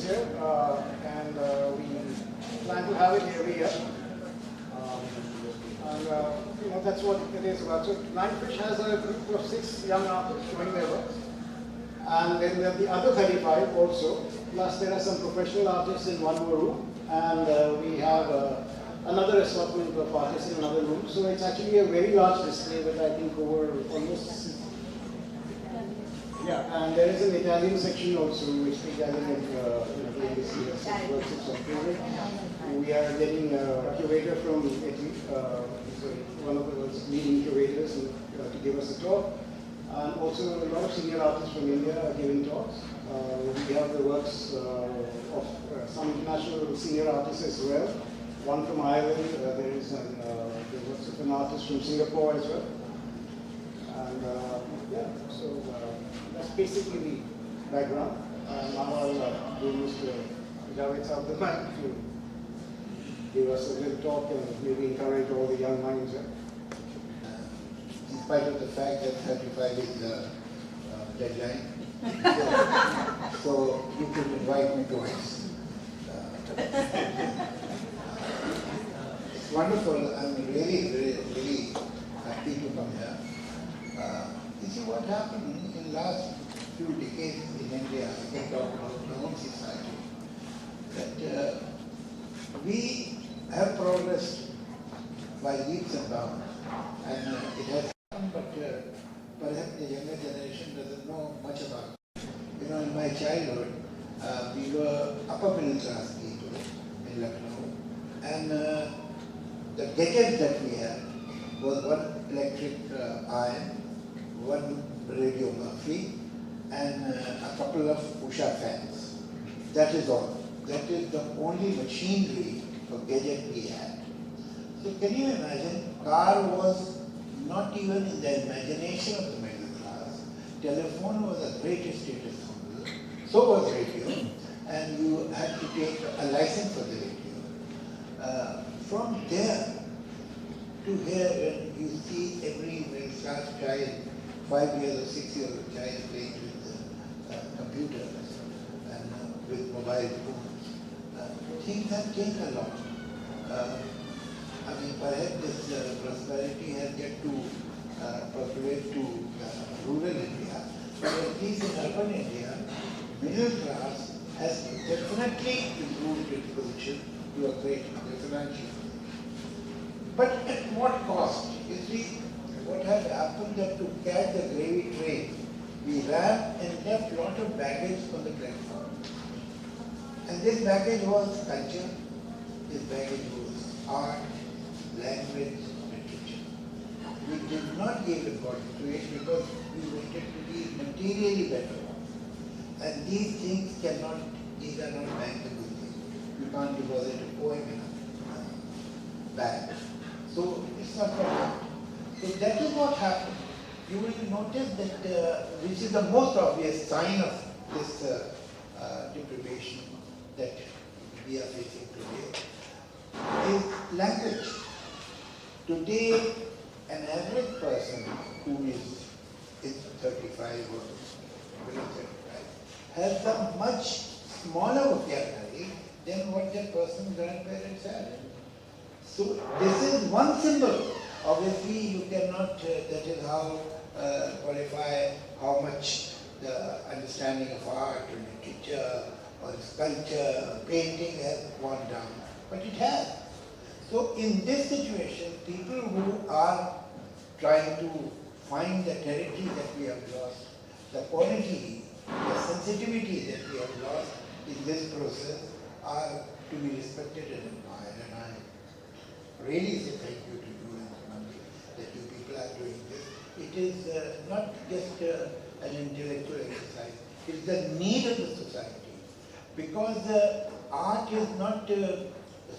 year, and we plan to have it every year. That's what it is about. So Lionfish has a group of 6 young artists showing their work. And then there are the other 35 also. Plus there are some professional artists in one more room. And we have another assortment of artists in another room. So it's actually a very large display with I think over almost... Yeah, and there is an Italian section also, which the Italian works is included. We are getting a curator from Italy, one of the world's leading curators, to give us a talk. And also a lot of senior artists from India are giving talks. We have the works of some international senior artists as well. One from Ireland, there is the works of an artist from Singapore as well. And so that's basically the background. Now I'll do Mr. Javed Akhtar to give us a little talk and maybe encourage all the young minds. In spite of the fact that 35 is the deadline, so you could invite me twice. It's wonderful. I'm really happy to come here. You see what happened in the last few decades in India, I can talk about our own society, that we have progressed by leaps and bounds, and it has happened, but perhaps the younger generation doesn't know much about it. In my childhood, we were upper middle class people in Lucknow, and the gadgets that we had was one electric iron, one radio Murphy, and a couple of Usha fans. That is all. That is the only machinery or gadget we had. So can you imagine, car was not even in the imagination of the middle class. Telephone was a great status symbol. So was radio, and you had to take a license for the radio. From there to here, when you see every middle class child, 5 years or 6 years old child playing with computers and with mobile phones, things have changed a lot. Perhaps this prosperity has yet to percolate to rural India, but at least in urban India, middle class has definitely improved its position to a great financial. But at what cost? You see, what had happened that to catch the gravy train, we ran and left a lot of baggage on the platform. And this baggage was culture, this baggage was art, language, literature. We did not give importance to it because we wanted to be materially better off. And these things these are not bankable things. You can't deposit a poem in a bag. So it's not what happened. So that is what happened. You will notice that which is the most obvious sign of this deprivation that we are facing today is language. Today, an average person who is 35 or below 35 has a much smaller vocabulary than what that person's grandparents had. So this is one symbol. Obviously, you cannot, that is how qualify how much the understanding of art or literature or sculpture or painting has gone down. But it has. So in this situation, people who are trying to find the territory that we have lost, the quality, the sensitivity that we have lost in this process are to be respected and admired. And I really say thank you to you and Mumbai that you people are doing this. It is not just an intellectual exercise, it is the need of the society. Because art is not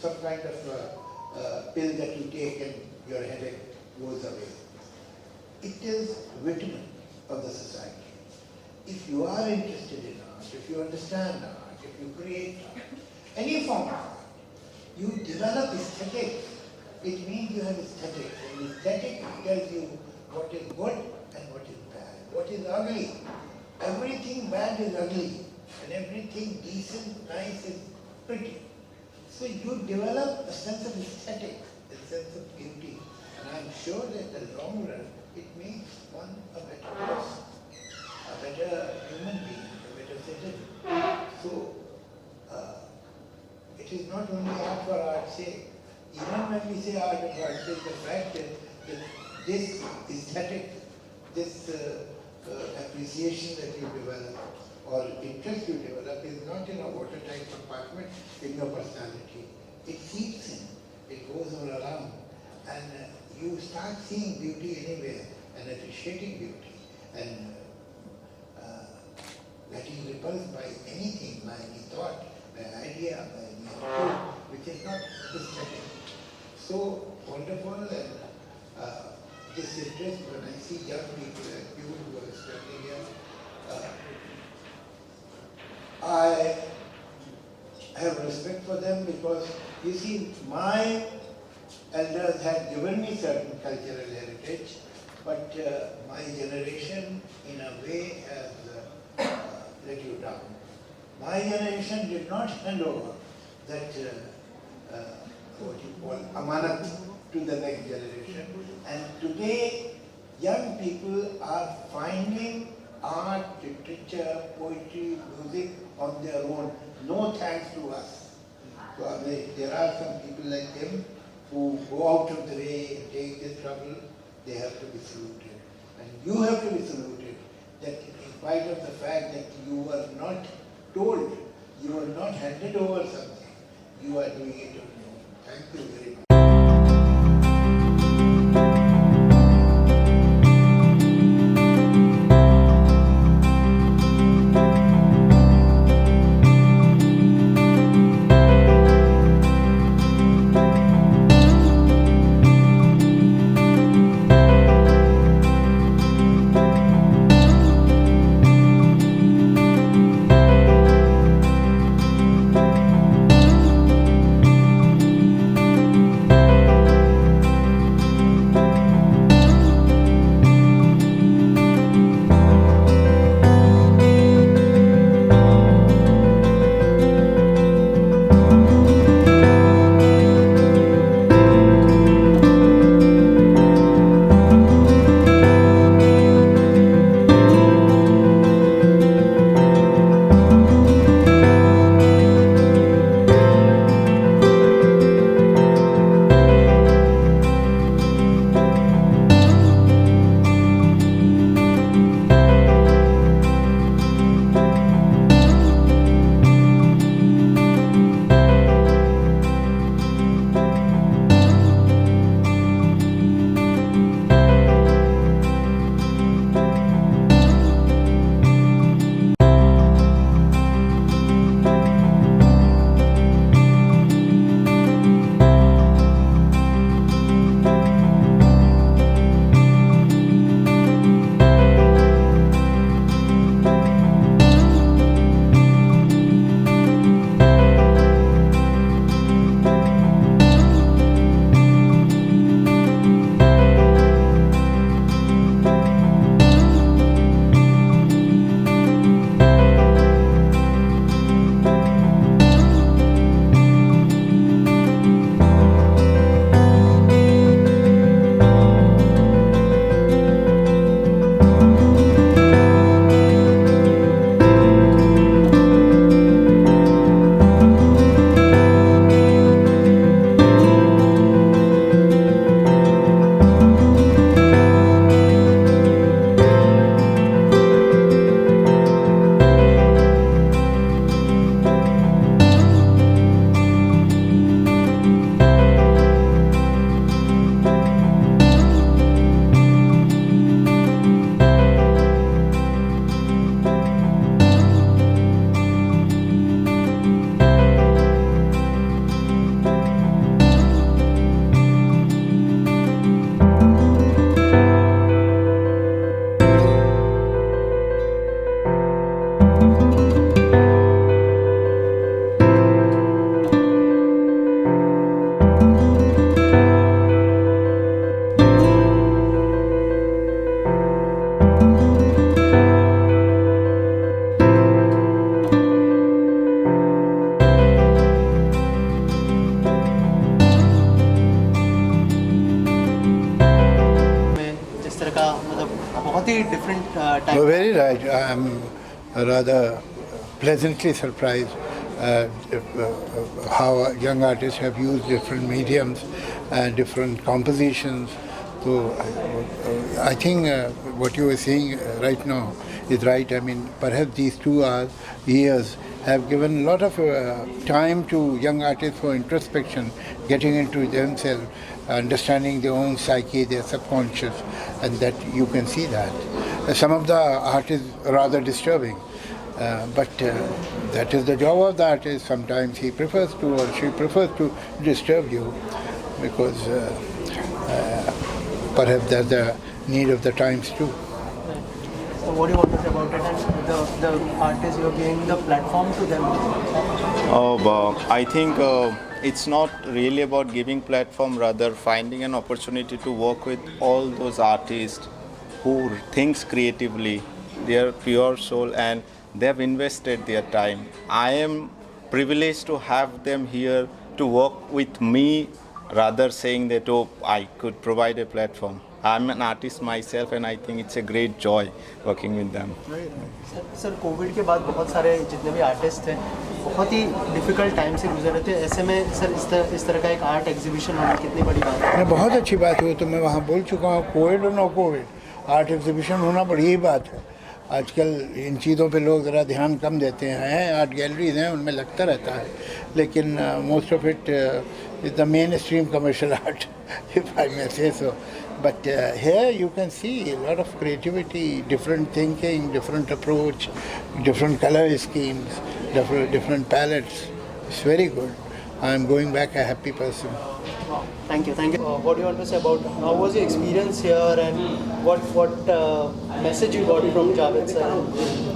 some kind of pill that you take and your headache goes away. It is vitamin of the society. If you are interested in art, if you understand art, if you create art, any form of art, you develop aesthetics. It means you have aesthetics. And aesthetic tells you what is good and what is bad, what is ugly. Everything bad is ugly. and everything decent, nice, is pretty. So you develop a sense of aesthetic, a sense of beauty, and I'm sure that in the long run it makes one a better person, a better human being, a better citizen. So it is not only art for art's sake. Even when we say art for art's sake, the fact is that this aesthetic, this appreciation that you develop or interest you develop is not in a watertight compartment in your personality. It seeps in, it goes all around, and you start seeing beauty anywhere and appreciating beauty and getting repulsed by anything, by any thought, by an idea, by any attitude, which is not aesthetic. So wonderful, and this interest when I see young people like you who are standing here, I have respect for them because you see, my elders had given me certain cultural heritage, but my generation in a way has let you down. My generation did not hand over that what you call amanat to the next generation. And today, young people are finding art, literature, poetry, music on their own. No thanks to us. So there are some people like him who go out of the way and take this trouble. They have to be saluted. And you have to be saluted that in spite of the fact that you were not told, you were not handed over something, you are doing it on your own. Thank you very much. You're very right. I'm rather pleasantly surprised how young artists have used different mediums and different compositions. So I think what you were saying right now is right. I mean, perhaps these 2 years have given a lot of time to young artists for introspection, getting into themselves, understanding their own psyche, their subconscious, and that you can see that. Some of the art is rather disturbing, but that is the job of the artist. Sometimes he prefers to or she prefers to disturb you because perhaps that's the need of the times too. So what do you want to say about it and the artists you're giving the platform to them? I think it's not really about giving platform, rather finding an opportunity to work with all those artists who thinks creatively, their pure soul, and they have invested their time. I am privileged to have them here to work with me, rather saying that, oh, I could provide a platform. I'm an artist myself and I think it's a great joy working with them. Sir Covid के बाद बहुत सारे जितने भी artist थे बहुत ही difficult time से गुजर रहे थे, ऐसे में सर इस तरह का एक आर्ट एग्जीबिशन होना कितनी बड़ी बात है? बहुत अच्छी बात हुई, तो मैं वहाँ बोल चुका हूँ, कोविड और नो कोविड आर्ट एग्जीबिशन होना बड़ी ही बात है। आजकल इन चीज़ों पे लोग ज़रा ध्यान कम देते हैं। आर्ट गैलरीज हैं, उनमें लगता रहता है, लेकिन most of it is the mainstream commercial art, if I may say so. But here you can see a lot of creativity, different thinking, different approach, different color schemes, different palettes. It's very good. I'm going back a happy person. Thank you. What do you want to say about how was your experience here and what message you got from Javed sir?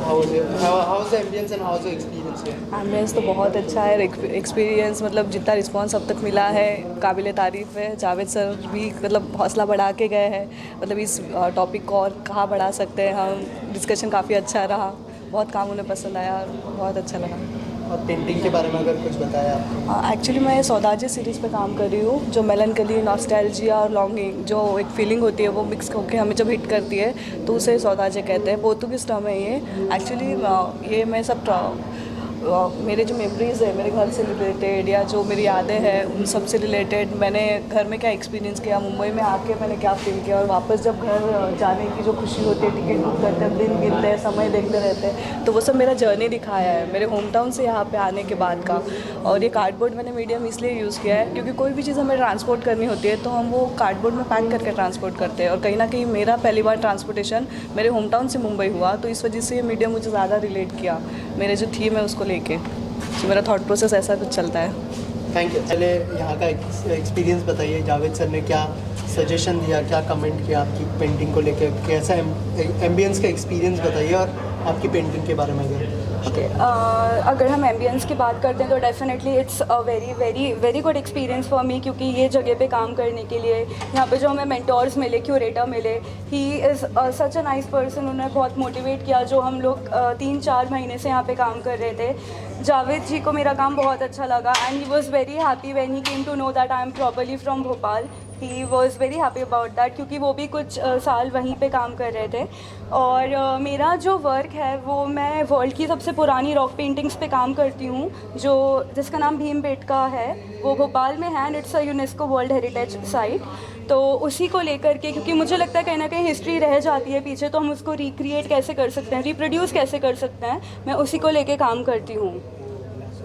How was the ambience and how was the experience here? Ambience तो बहुत अच्छा है, experience मतलब जितना response अब तक मिला है काबिल तारीफ़ है। जावेद सर भी मतलब हौसला बढ़ा के गए हैं, मतलब इस टॉपिक को और कहाँ बढ़ा सकते हैं हम। डिस्कशन काफ़ी अच्छा रहा, बहुत काम उन्हें पसंद आया और बहुत अच्छा लगा। और पेंटिंग के बारे में अगर कुछ बताया आपको? एक्चुअली मैं सौदाजे सीरीज़ पे काम कर रही हूँ, जो मेलनकली, नॉस्टैल्जिया और लॉन्गिंग जो एक फीलिंग होती है वो मिक्स होकर हमें जब हिट करती है तो उसे सौदाजे कहते हैं। पोर्तुगीज़ टर्म है ये। एक्चुअली ये मैं सब मेरे जो मेमोरीज़ है मेरे घर से रिलेटेड या जो मेरी यादें हैं उन सब से रिलेटेड, मैंने घर में क्या एक्सपीरियंस किया, मुंबई में आके मैंने क्या फील किया, और वापस जब घर जाने की जो खुशी होती है, टिकट बुक करते हैं, दिन गिनते हैं, समय देखते रहते हैं, तो वो सब मेरा जर्नी दिखाया है मेरे होम टाउन से यहाँ पे आने के बाद का। और ये कार्डबोर्ड मैंने मीडियम इसलिए यूज़ किया है क्योंकि कोई भी चीज़ हमें ट्रांसपोर्ट करनी होती है तो हम वो कार्डबोर्ड में पैक करके ट्रांसपोर्ट करते हैं, और कहीं ना कहीं मेरा पहली बार ट्रांसपोर्टेशन मेरे होम टाउन से मुंबई हुआ, तो इस वजह से ये मीडियम मुझे ज़्यादा रिलेट किया मेरे जो थीम है उसको लेके। तो मेरा थॉट प्रोसेस ऐसा कुछ चलता है। Thank you. चले यहाँ का एक्सपीरियंस बताइए, जावेद सर ने क्या सजेशन दिया, क्या कमेंट किया आपकी पेंटिंग को लेकर, कैसा एम्बियंस का एक्सपीरियंस बताइए और आपकी पेंटिंग के बारे में अगर हम एम्बियंस की बाट करते हैं तो definitely it's a very good experience for me, क्योंकि ये जगह पे काम करने के लिए यहाँ पे जो हमें मेंटोर्स मिले, क्यूरेटर मिले, he is such a nice person. उन्होंने बहुत मोटिवेट किया। जो हम लोग 3-4 महीने से यहाँ पे काम कर रहे थे, जावेद जी को मेरा काम बहुत अच्छा लगा and he was very happy when he came to know that I am properly from Bhopal. He was very happy about that, क्योंकि वो भी कुछ साल वहीं पे काम कर रहे थे। और मेरा जो वर्क है वो मैं वर्ल्ड की सबसे पुरानी रॉक पेंटिंग्स पे काम करती हूँ, जिसका नाम भीमबेटका है। वो भोपाल में है and it's a UNESCO world heritage site. तो उसी को लेकर के, क्योंकि मुझे लगता है कहीं ना कहीं हिस्ट्री रह जाती है पीछे, तो हम उसको रिक्रिएट कैसे कर सकते हैं, रिप्रोड्यूस कैसे कर सकते हैं, मैं उसी को लेके काम करती हूँ।